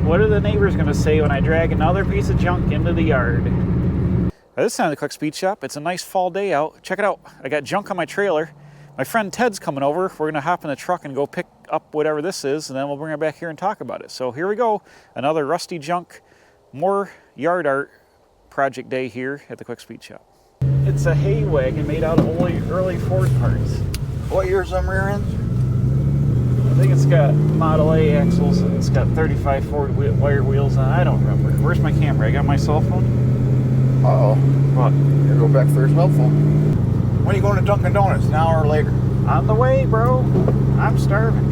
What are the neighbors going to say when I drag another piece of junk into the yard? This time at the Quick Speed Shop, it's a nice fall day out. Check it out. I got junk on my trailer. My friend Ted's coming over. We're going to hop in the truck and go pick up whatever this is, and then we'll bring it back here and talk about it. So here we go. Another rusty junk, more yard art project day here at the Quick Speed Shop. It's a hay wagon made out of early Ford parts. What year's them rear ends? I think it's got Model A axles and it's got 35 Ford wire wheels on. I don't remember. Where's my camera? I got my cell phone. Uh-oh. What? Here, go back for your cell phone. When are you going to Dunkin' Donuts, now or later? On the way, bro. I'm starving.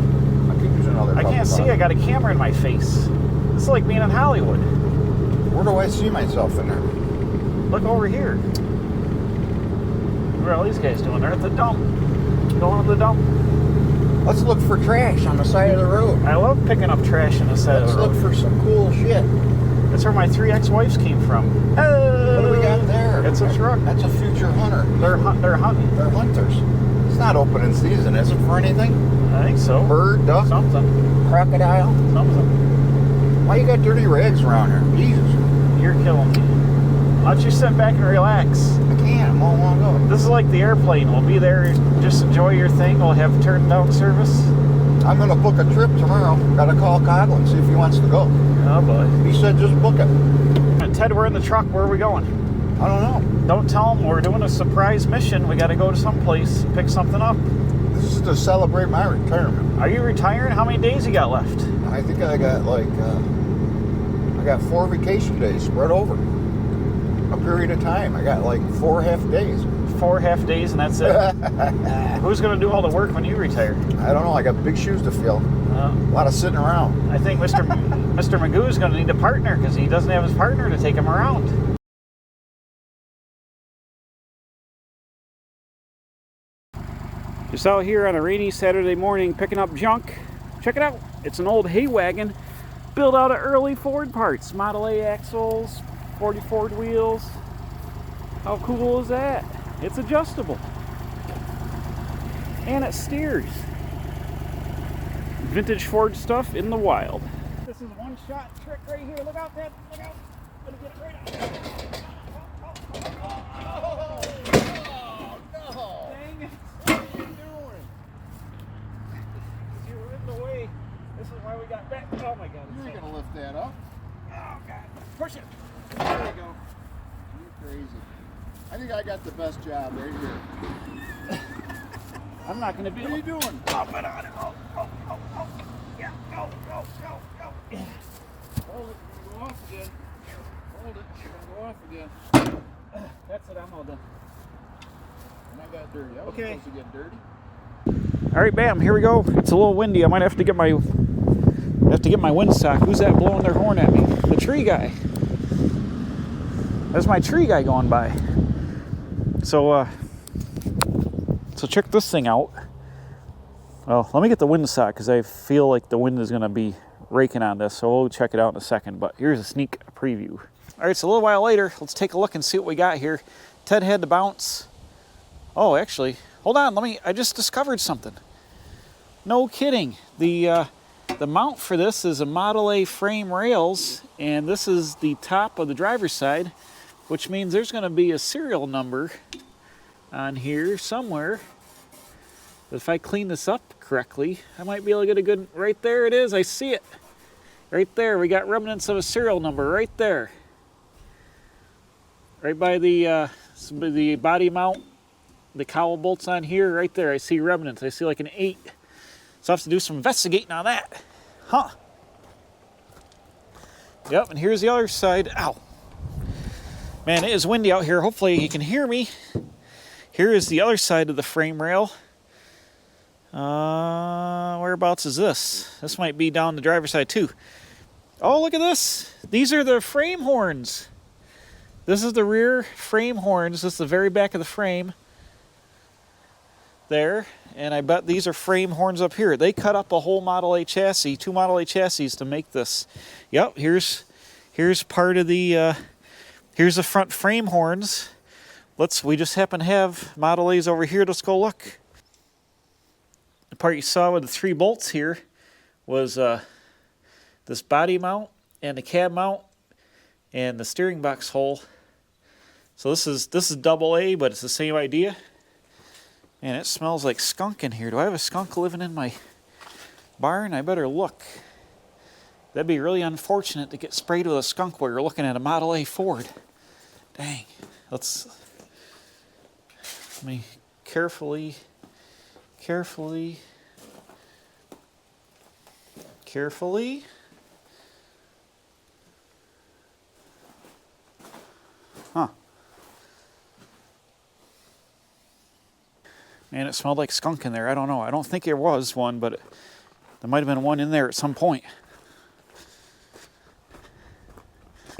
I could use another I can't see. I got a camera in my face. This is like being in Hollywood. Where do I see myself in there? Look over here. What are all these guys doing? They're at the dump. Going to the dump. Let's look for trash on the side of the road. I love picking up trash on the side of the road. Let's look for some cool shit. That's where my 3 ex-wives came from. What do we got there? It's a truck. That's a future hunter. They're hunting. They're hunters. It's not open in season, is it, for anything? I think so. Bird, duck, something, crocodile, something. Why you got dirty rags around here? Jesus. You're killing me. Why don't you sit back and relax? I can't. I'm all long ago. This is like the airplane. We'll be there. Just enjoy your thing. We'll have turned down service. I'm going to book a trip tomorrow. Got to call Coughlin, see if he wants to go. Oh, boy. He said just book it. Ted, we're in the truck. Where are we going? I don't know. Don't tell him we're doing a surprise mission. We got to go to some place, pick something up. This is to celebrate my retirement. Are you retiring? How many days you got left? I think I got like, I got 4 vacation days spread over a period of time. I got like 4 half days. 4 half days and that's it? Who's going to do all the work when you retire? I don't know. I got big shoes to fill. A lot of sitting around. I think Mr. Magoo is going to need a partner because he doesn't have his partner to take him around. Just out here on a rainy Saturday morning picking up junk. Check it out. It's an old hay wagon built out of early Ford parts. Model A axles, 40 Ford wheels. How cool is that? It's adjustable. And it steers. Vintage Ford stuff in the wild. This is one shot trick right here. Look out, Ted. Look out. Gonna get it right out. Oh, no. Dang it. What are you doing? You were in the way. This is why we got back. Oh my God. You're going to lift that up. Oh God. Push it. There you go. You're crazy. I think I got the best job right here. I'm not going to be What are you doing? Pop it on it. Oh. Yeah, go. Yeah. Hold it. You're going to go off again. Hold it. You're going to go off again. That's it. I'm all done. And I got dirty. I was Okay. supposed to get dirty. All right, bam. Here we go. It's a little windy. I might have to get my windsock. Who's that blowing their horn at me? The tree guy. That's my tree guy going by. So check this thing out. Well, let me get the windsock because I feel like the wind is going to be raking on this. So we'll check it out in a second. But here's a sneak preview. All right, so a little while later, let's take a look and see what we got here. Ted had to bounce. Oh, actually, hold on. I just discovered something. No kidding. The mount for this is a Model A frame rails, and this is the top of the driver's side, which means there's going to be a serial number on here somewhere. But if I clean this up correctly, I might be able to get a good... Right there it is. I see it. Right there. We got remnants of a serial number right there. Right by the body mount, the cowl bolts on here. Right there. I see remnants. I see like an 8. So I have to do some investigating on that. Huh. Yep, and here's the other side. Ow. Man, it is windy out here. Hopefully you can hear me. Here is the other side of the frame rail. Whereabouts is this? This might be down the driver's side too. Oh, look at this. These are the frame horns. This is the rear frame horns. This is the very back of the frame. There. And I bet these are frame horns up here. They cut up a whole Model A chassis, 2 Model A chassis to make this. Yep, here's part of the, here's the front frame horns. We just happen to have Model A's over here. Let's go look. The part you saw with the 3 bolts here was this body mount and the cab mount and the steering box hole. So this is double A, but it's the same idea. And it smells like skunk in here. Do I have a skunk living in my barn? I better look. That'd be really unfortunate to get sprayed with a skunk while you're looking at a Model A Ford. Dang. Let me carefully. Huh. Man, it smelled like skunk in there. I don't know. I don't think there was one, but there might have been one in there at some point.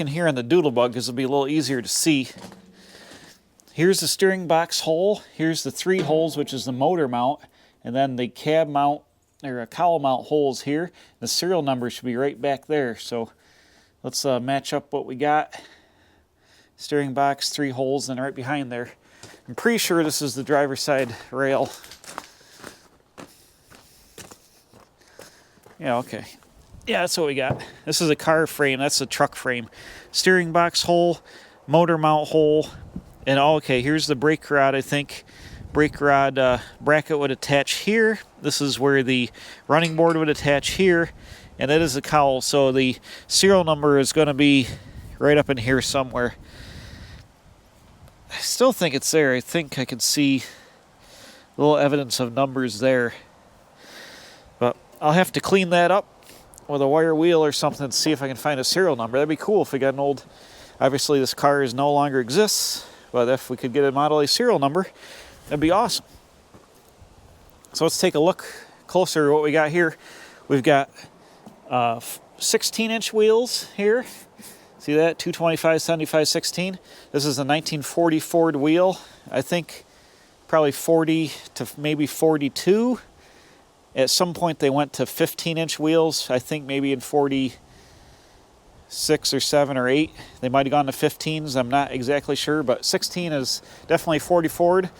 In here on the Doodlebug, because it'll be a little easier to see. Here's the steering box hole. Here's the 3 holes, which is the motor mount. And then the cab mount, or a cowl mount holes here. The serial number should be right back there. So let's match up what we got. Steering box, 3 holes, and right behind there. I'm pretty sure this is the driver's side rail. Yeah, okay. Yeah, that's what we got. This is a car frame. That's a truck frame. Steering box hole, motor mount hole, and okay, here's the brake rod, I think. Brake rod bracket would attach here. This is where the running board would attach here, and that is the cowl. So the serial number is going to be right up in here somewhere. I still think it's there. I think I can see a little evidence of numbers there. But I'll have to clean that up with a wire wheel or something to see if I can find a serial number. That'd be cool if we got an old... Obviously this car is no longer exists, but if we could get a Model A serial number, that'd be awesome. So let's take a look closer at what we got here. We've got 16-inch wheels here. See that? 225, 75, 16. This is a 1940 Ford wheel. I think probably 40 to maybe 42. At some point they went to 15-inch wheels. I think maybe in 46 or 7 or 8. They might have gone to 15s. I'm not exactly sure, but 16 is definitely 40 Ford.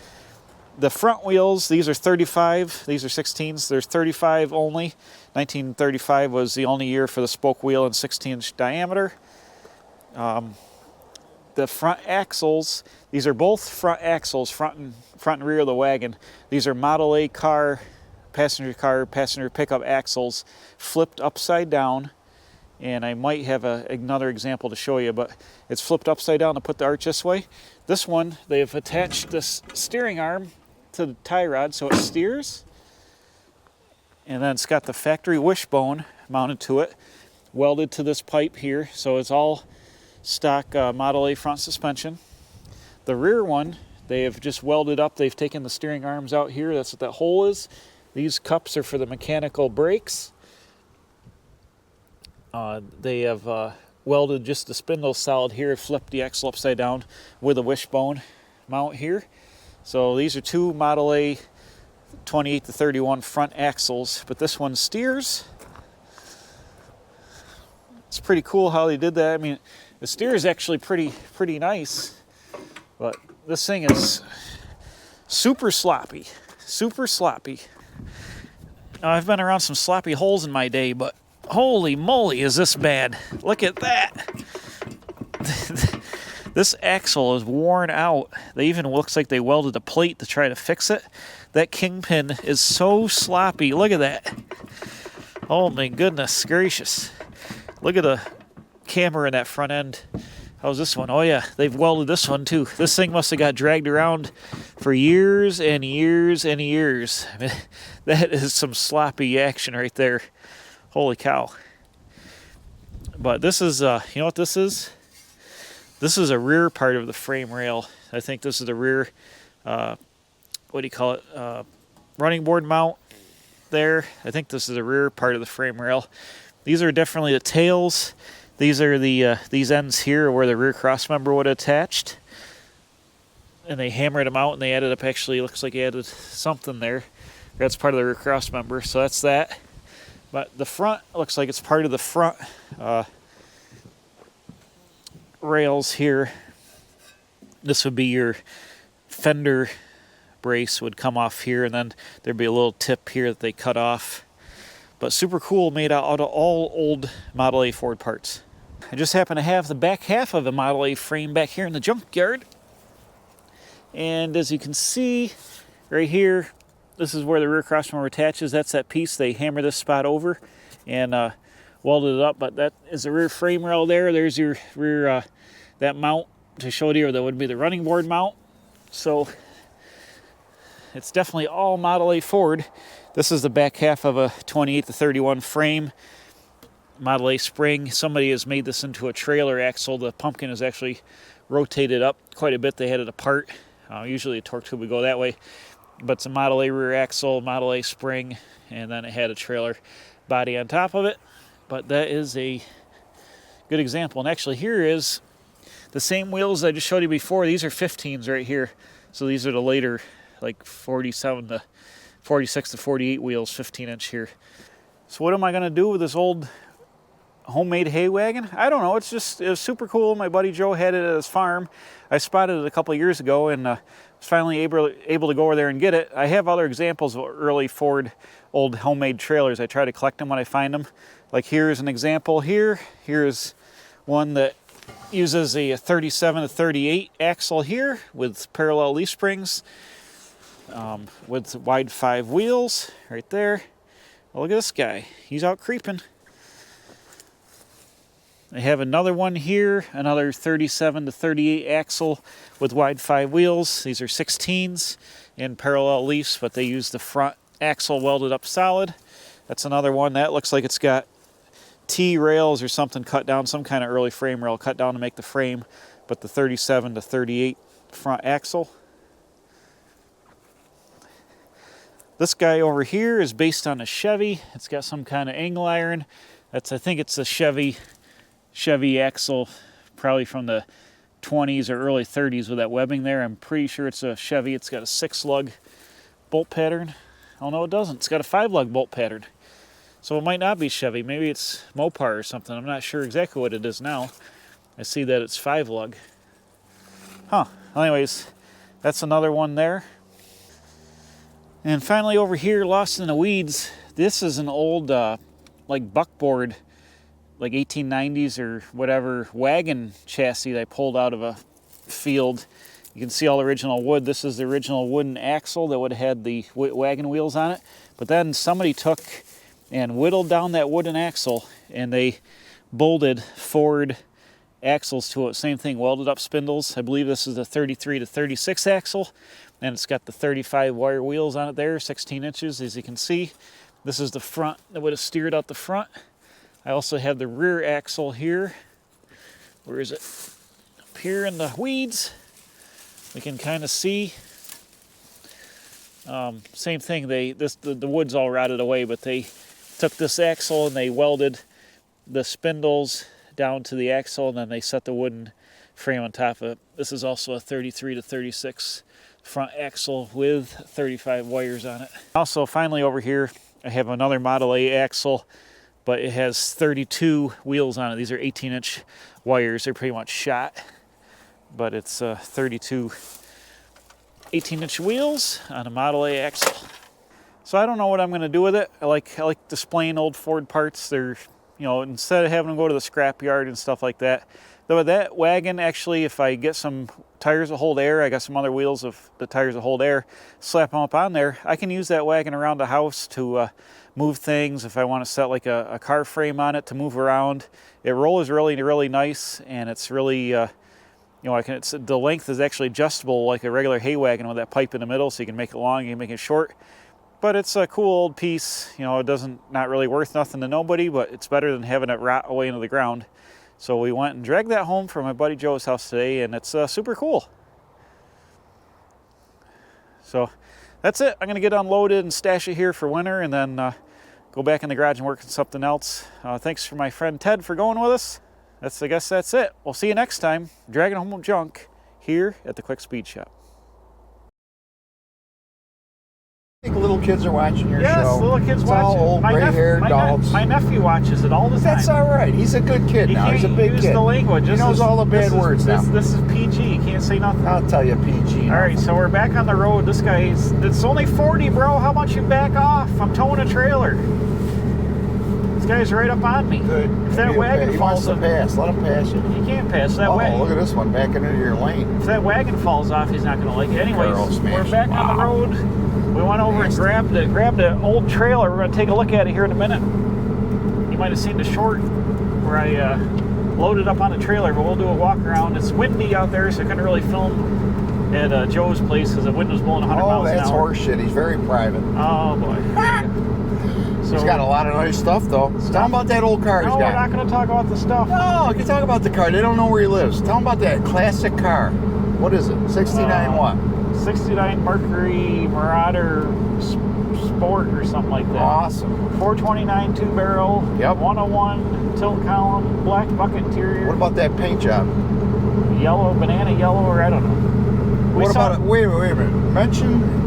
The front wheels, these are 35. These are 16s. There's 35 only. 1935 was the only year for the spoke wheel and 16-inch diameter. The front axles, these are both front axles, front and rear of the wagon. These are Model A car, passenger pickup axles, flipped upside down. And I might have another example to show you, but it's flipped upside down to put the arch this way. This one, they've attached this steering arm to the tie rod so it steers. And then it's got the factory wishbone mounted to it, welded to this pipe here. So it's all stock Model A front suspension. The rear one, they have just welded up. They've taken the steering arms out here. That's what that hole is. These cups are for the mechanical brakes. They have welded just the spindle solid here, flipped the axle upside down with a wishbone mount here. So these are 2 Model A 28 to 31 front axles, but this one steers. It's pretty cool how they did that. I mean, the steer is actually pretty nice, but this thing is super sloppy. Now, I've been around some sloppy holes in my day, but holy moly, is this bad. Look at that. This axle is worn out. They even looks like they welded a plate to try to fix it. That kingpin is so sloppy. Look at that. Oh my goodness gracious. Look at the camera in that front end. How's this one? Oh yeah, they've welded this one too. This thing must have got dragged around for years and years and years. I mean, that is some sloppy action right there. Holy cow. But this is, you know what this is? This is a rear part of the frame rail. I think this is the rear, what do you call it? Running board mount there. I think this is the rear part of the frame rail. These are definitely the tails. These are the these ends here where the rear cross member would have attached. And they hammered them out and they added up, actually looks like they added something there. That's part of the rear cross member, so that's that. But the front looks like it's part of the front rails here. This would be your fender brace would come off here, and then there'd be a little tip here that they cut off. But super cool, made out of all old Model A Ford parts. I just happen to have the back half of a Model A frame back here in the junkyard. And as you can see, right here, this is where the rear crossmember attaches. That's that piece. They hammer this spot over and welded it up, but that is the rear frame rail there. There's your rear, that mount to show you, that would be the running board mount. So it's definitely all Model A Ford. This is the back half of a 28 to 31 frame. Model A spring. Somebody has made this into a trailer axle. The pumpkin is actually rotated up quite a bit. They had it apart. Usually a torque tube would go that way, but it's a Model A rear axle, Model A spring, and then it had a trailer body on top of it. But that is a good example. And actually here is the same wheels I just showed you before. These are 15s right here. So these are the later, like 47 to 46 to 48 wheels, 15-inch here. So what am I gonna do with this old homemade hay wagon? I don't know. It was super cool. My buddy Joe had it at his farm. I spotted it a couple of years ago and was finally able to go over there and get it. I have other examples of early Ford old homemade trailers. I try to collect them when I find them. Like here's an example here. Here's one that uses a 37 to 38 axle here with parallel leaf springs with wide 5 wheels right there. Well, look at this guy. He's out creeping. I have another one here, another 37 to 38 axle with wide 5 wheels. These are 16s in parallel leafs, but they use the front axle welded up solid. That's another one. That looks like it's got T rails or something cut down, some kind of early frame rail cut down to make the frame, but the 37 to 38 front axle. This guy over here is based on a Chevy. It's got some kind of angle iron. I think it's a Chevy axle, probably from the 20s or early 30s with that webbing there. I'm pretty sure it's a Chevy. It's got a 6-lug bolt pattern. Oh no, it doesn't. It's got a 5-lug bolt pattern. So it might not be Chevy. Maybe it's Mopar or something. I'm not sure exactly what it is now. I see that it's 5-lug. Huh. Anyways, that's another one there. And finally over here, lost in the weeds, this is an old like buckboard, like 1890s or whatever, wagon chassis that I pulled out of a field. You can see all the original wood. This is the original wooden axle that would have had the wagon wheels on it. But then somebody took and whittled down that wooden axle and they bolted Ford axles to it. Same thing, welded up spindles. I believe this is the 33 to 36 axle, and it's got the 35 wire wheels on it there, 16 inches as you can see. This is the front that would have steered out the front. I also have the rear axle here. Where is it? Up here in the weeds. We can kind of see. Same thing, the wood's all rotted away, but they took this axle and they welded the spindles down to the axle, and then they set the wooden frame on top of it. This is also a 33 to 36 front axle with 35 wires on it. Also, finally over here, I have another Model A axle, but it has 32 wheels on it. These are 18-inch wires. They're pretty much shot, but it's 32 18-inch wheels on a Model A axle. So I don't know what I'm going to do with it. I like displaying old Ford parts. They're, you know, instead of having them go to the scrap yard and stuff like that. Though with that wagon, actually, if I get some tires that hold air, I got some other wheels of the tires that hold air, slap them up on there, I can use that wagon around the house to move things. If I want to set like a car frame on it to move around, it rolls really nice, and it's really, you know, the length is actually adjustable like a regular hay wagon with that pipe in the middle, so you can make it long, you can make it short. But it's a cool old piece. You know, it not really worth nothing to nobody, but it's better than having it rot away into the ground. So we went and dragged that home from my buddy Joe's house today, and it's super cool. So that's it. I'm going to get unloaded and stash it here for winter, and then go back in the garage and work on something else. Thanks for my friend Ted for going with us. I guess that's it. We'll see you next time, dragging home junk here at the Quick Speed Shop. I think little kids are watching your show. Yes, little kids it's watch all it. old, gray-haired adults. My nephew watches it all the time. That's all right. He's a good kid now. He's a big use kid. The language. He knows all the bad words now. This is PG. You can't say nothing. I'll tell you PG. All right, so we're back on the road. This guy's, it's only 40, bro. How about you back off? I'm towing a trailer. This guy's right up on me. Good. If that wagon he falls wants to pass. Let him pass you. he can't pass that Oh, wagon. look at this one backing into your lane. If that wagon falls off, he's not going to like it. Anyways, Carl we're smashed. back on the road. We went over and grabbed the old trailer. We're going to take a look at it here in a minute. You might have seen the short where I loaded up on the trailer, but we'll do a walk around. It's windy out there, so I couldn't really film at Joe's place because the wind was blowing 100 miles an hour. Oh, that's horse shit. He's very private. Oh, boy. So, He's got a lot of nice stuff, though. Tell him about that old car he's no, got. we're not going to talk about the stuff. No, you can talk about the car. They don't know where he lives. Tell them about that classic car. What is it? 69 what? 69 Mercury Marauder Sport or something like that. Awesome. 429 2-barrel. Yep. 101 tilt column, black bucket interior. What about that paint job? Yellow, banana yellow, or I don't know. What about it? Wait a minute. Mention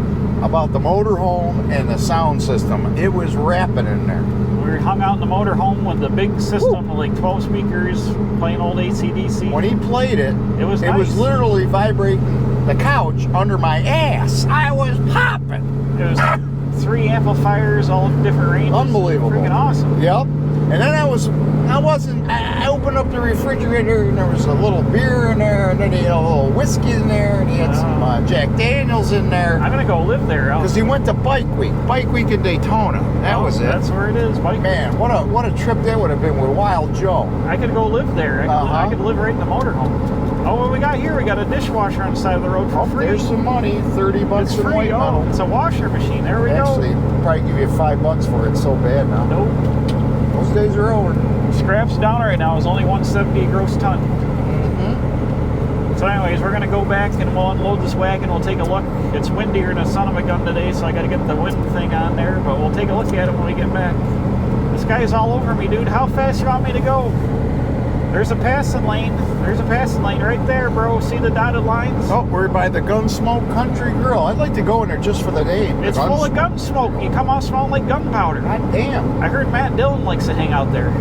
about the motorhome and the sound system. It was rapping in there. We hung out in the motorhome with the big system, like 12 speakers, playing old AC/DC. When he played it, It was it nice. was literally vibrating the couch under my ass. I was popping. It was 3 amplifiers, all different ranges. Unbelievable. Freaking awesome. Yep. And then I opened up the refrigerator and there was a little beer in there, and then he had a little whiskey in there, and he had some Jack Daniels in there. I'm gonna go live there. Because he went to Bike Week in Daytona. That was it. That's where it is. Bike. Man, what a trip that would have been with Wild Joe. I could go live there. I could live right in the motorhome. Oh, what we got here? We got a dishwasher on the side of the road for free. There's some money, 30 bucks It's in free. white Oh, metal. it's a washer machine. There we Actually, go. probably give you $5 for it. It's so bad now. Nope. Those days are over. Scraps down right now is only 170 a gross ton. So anyways, we're gonna go back and we'll unload this wagon. We'll take a look. It's windier than a son of a gun today, so I gotta get the wind thing on there, but we'll take a look at it when we get back. This guy's all over me, dude. How fast you want me to go? There's a passing lane. There's a passing lane right there, bro. See the dotted lines? Oh, we're by the Gunsmoke Country Grill. I'd like to go in there just for the name. It's full of gun smoke. You come out smelling like gunpowder. God damn. I heard Matt Dillon likes to hang out there.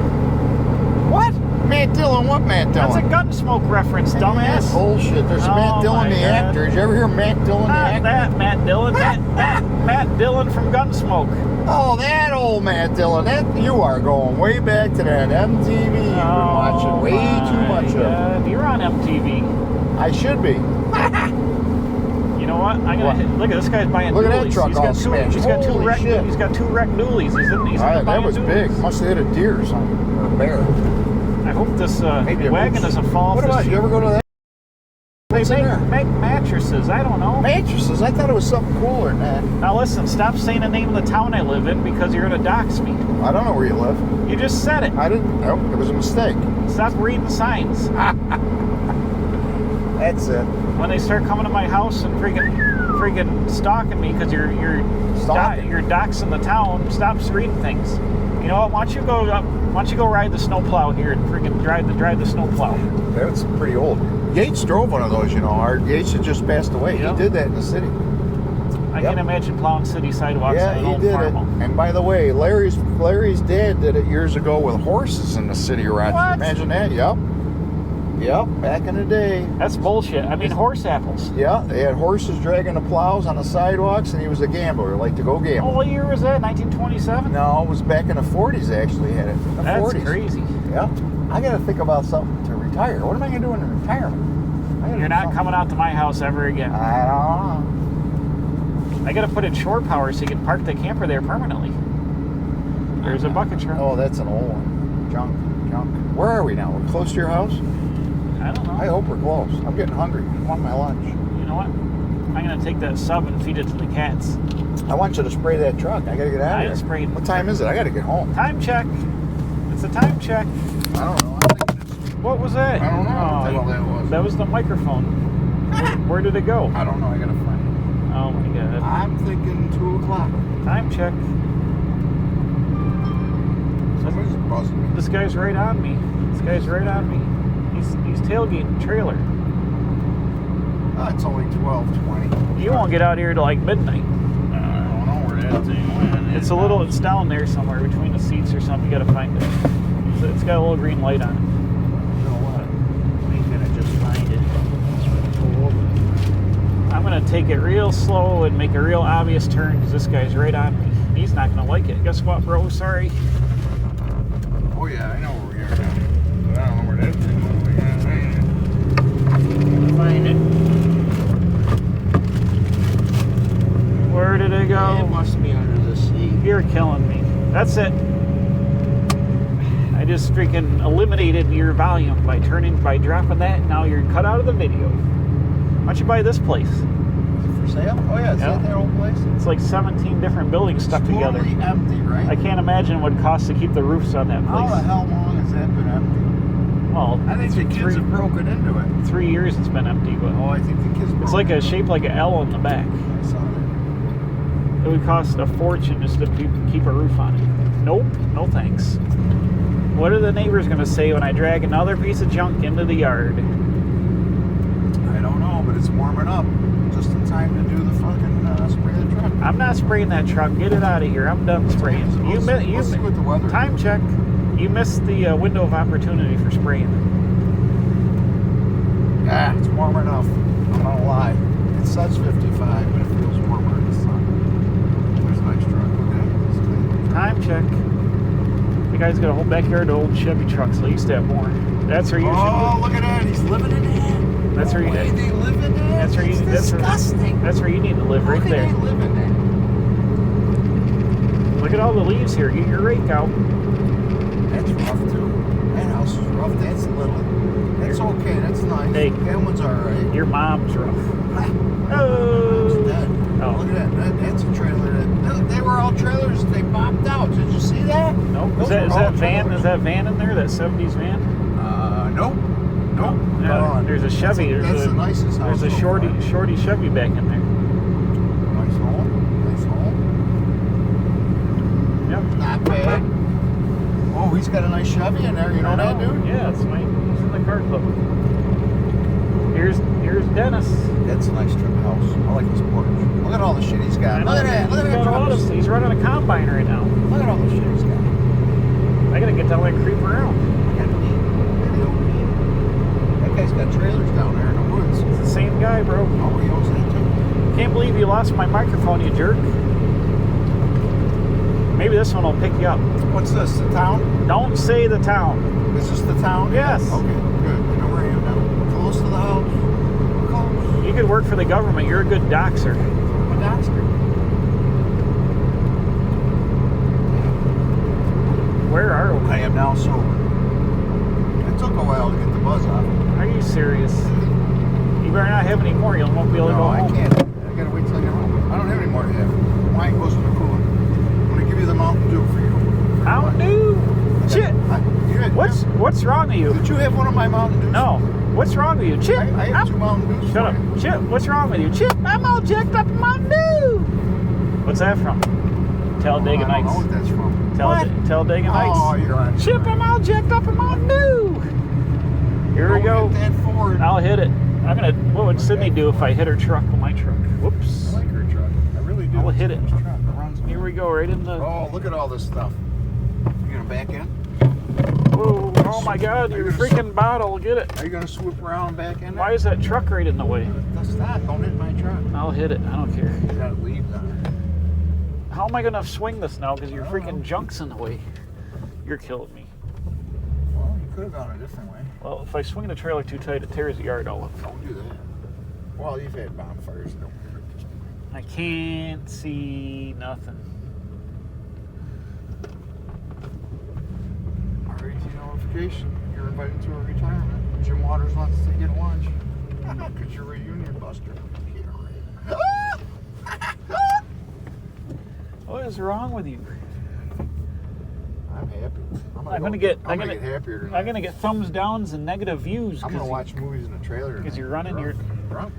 What? Matt Dillon? What Matt Dillon? That's a gun smoke reference, dumbass. Bullshit. There's Matt Dillon, the actor. Did you ever hear Matt Dillon, the Not actor? that Matt Dillon. Matt Dillon from Gunsmoke. Oh, that old Matt Dillon. You are going way back to that MTV. You've been watching way too much of it. You're on MTV. I should be. You know what? Look at this guy's buying Look at that dualies. truck all smashed. He's got two Holy wrecked. shit. He's got 2 wrecked dualies. He's in That buying was dualies. big. Must have hit a deer or something. Or a bear. I hope this Maybe a wagon moose. doesn't fall off. What about this you ever go to that? They What's in there? make mattresses. I don't know. Mattresses. I thought it was something cooler than that. Now listen, stop saying the name of the town I live in because you're gonna dox me. I don't know where you live. You just said it. I didn't. Nope, it was a mistake. Stop reading signs. That's it. When they start coming to my house and freaking stalking me because you're doxing the town, stop reading things. You know what? Why don't you go ride the snowplow here and freaking drive the snowplow? That's pretty old. Yates drove one of those, you know. Our Yates had just passed away. Yep. He did that in the city. I can't imagine plowing city sidewalks Yeah, on an he old did farm it. home. And by the way, Larry's dad did it years ago with horses in the city of Rochester. What? Imagine that. Yep. Back in the day. That's bullshit. I mean, horse apples. Yeah, they had horses dragging the plows on the sidewalks, and he was a gambler, liked to go Oh, gamble. what year was that? 1927? No, it was back in the 40s. They actually had it. In the That's 40s. crazy. Yeah. I got to think about something to retire. What am I going to do in retirement? You're not coming out to my house ever again. I don't know. I gotta put in shore power so you can park the camper there permanently. There's a bucket truck. Oh, that's an old one. Junk. Where are we now? We're close to your house? I don't know. I hope we're close. I'm getting hungry. I want my lunch. You know what? I'm gonna take that sub and feed it to the cats. I want you to spray that truck. I gotta get out I of here. sprayed. What time is it? I gotta get home. Time check. It's a time check. I don't know. I think it's, What was that? I don't know Oh, what the hell that was. That was the microphone. Where did it go? I don't know. I gotta find it. Oh my god. I'm thinking 2 o'clock. Time check. Somebody's buzzing me. This guy's right on me. He's tailgating the trailer. Oh, it's only 12:20. You won't get out here till like midnight. I don't know where that thing went. It's down there somewhere between the seats or something. You gotta find it. It's got a little green light on it. You know what? We ain't gonna just find it. I'm gonna take it real slow and make a real obvious turn because this guy's right on me. He's not gonna like it. Guess what, bro? Sorry. Oh yeah, I know where we are now. But I don't know where that thing went. We gotta find it. Where did it go? It must be under the sea. You're killing me. That's it. I just freaking eliminated your volume by dropping that. Now you're cut out of the video. Why don't you buy this place? Is it for sale? Oh yeah, is Yeah. that old place? It's like 17 different buildings stuck together. Totally empty, right? I can't imagine what it costs to keep the roofs on that How the place. hell long has that been empty? Well, I think the kids have broken into it. 3 years it's been empty, but Oh, I think the kids. it's like shaped like an L on the back. I saw that. It would cost a fortune just to keep a roof on it. Nope, no thanks. What are the neighbors going to say when I drag another piece of junk into the yard? I don't know, but it's warming up just in time to do the fucking spray the truck. I'm not spraying that truck. Get it out of here. I'm done spraying. Let's see what the weather. Time check. You missed the window of opportunity for spraying. Ah, it's warm enough. I'm not gonna lie. It says 55, but it feels warmer in the sun. There's a nice truck. Look at it. It's clean. Time check. The guy's got a whole backyard of old Chevy trucks. They used to have more. That's where you Oh, look at that. He's living in it. That's where you. They live in it. That's where you. It's disgusting. That's where you need to live, How right can there. they live in that? Look at all the leaves here. Get your rake out. That's rough too. That house is rough. That's little. That's okay. That's nice. Hey. That one's all right. Your mom's rough. It's Oh. dead. Oh. Look at that. That's a trailer. They were all trailers. They popped out. Did you see that? Nope. Those Is that are all van? trailers. Is that van in there? That 70s van? Nope. Nope. Yeah, there's a Chevy. That's the nicest house. There's a so far. shorty Chevy back in there. Nice home. Nice home. Yep. Not bad. Oh, he's got a nice Chevy in there. You know that, dude? Yeah, he's in the car club. Here's Dennis. That's a nice trim house. I like his porch. Look at all the shit he's got. Look at that. Look at that truck. He's running a combine right now. Look at all the shit he's got. I gotta get down there and creep around. That guy's got trailers down there in the woods. It's the same guy, bro. Oh, he owns that too. Can't believe you lost my microphone, you jerk. Maybe this one will pick you up. What's this? The town? Don't say the town. Is this the town? Yes. Okay, good. I know where I am now. Close to the house. Close. You could work for the government. You're a good doxer. I'm a doctor. Where are we? I am now sober. It took a while to get the buzz off. Are you serious? You better not have any more. You won't be able to No, go I home. can't. I gotta wait till I get home. I don't have any more to have. Mine goes in the cooler. I'm gonna give you the Mountain Dew for you. Mountain Dew? Shit. What's wrong with you? Did you have one of my Mountain Dews? No. What's wrong with you? Chip. I have 2 Mountain Dews. Shut for up. you. Chip, what's wrong with you? Chip, I'm all jacked up in Mountain Dew. What's that from? Talladega I don't know Nights. what that's from. Talladega Oh, Nights. you're on. Chip, I'm all jacked up in Mountain Dew. Here we go. Hit that Ford. I'll hit it. What would Sydney do if I hit her truck with my truck? I Whoops. like her truck. I really do. I'll hit It's it. a nice truck. It runs Here we go, right in the... Oh, look at all this stuff. You gonna back in? Whoa, oh my God, your freaking bottle. Get it. Are you gonna swoop around and back in there? Why is that truck right in the way? That's not. Don't hit my truck. I'll hit it. I don't care. You got leaves on it. How am I going to swing this now? Because your I don't freaking know. junk's in the way. You're killing me. Well, you could have gone a different way. Well, if I swing the trailer too tight, it tears the yard all up. Don't do that. Well, you've had bonfires. Don't do it. I can't see nothing. RAT notification. You're invited to a retirement. Jim Waters wants to get lunch. Because you're a union buster. What is wrong with you? I'm happy. I'm gonna get happier tonight. I'm gonna get thumbs downs and negative views. I'm gonna watch movies in the trailer. Because you're running drunk.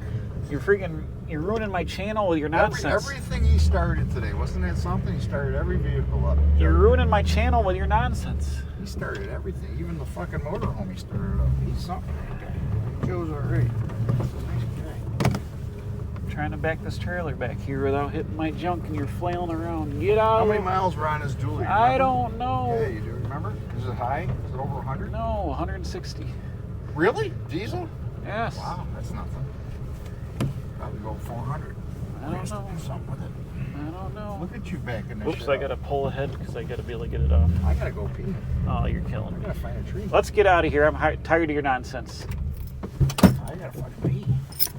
you're ruining my channel with your nonsense. Everything he started today, wasn't that something? He started every vehicle up. You're ruining my channel with your nonsense. He started everything, even the fucking motorhome he started up. He's something, that guy. Joe's alright. He's a nice guy. I'm trying to back this trailer back here without hitting my junk, and you're flailing around. Get out. How many miles were on his dually? I don't know. Yeah, you do. Remember? Is it high? Is it over 100? No, 160. Really? Diesel? Yes. Wow, that's nothing. Probably go 400. I don't used to know. do something with it. I don't know. Look at you backing this Oops, shit I up. gotta pull ahead because I gotta be able to get it off. I gotta go pee. Oh, you're killing I me. gotta find a tree. Let's get out of here. I'm tired of your nonsense. I gotta fucking pee.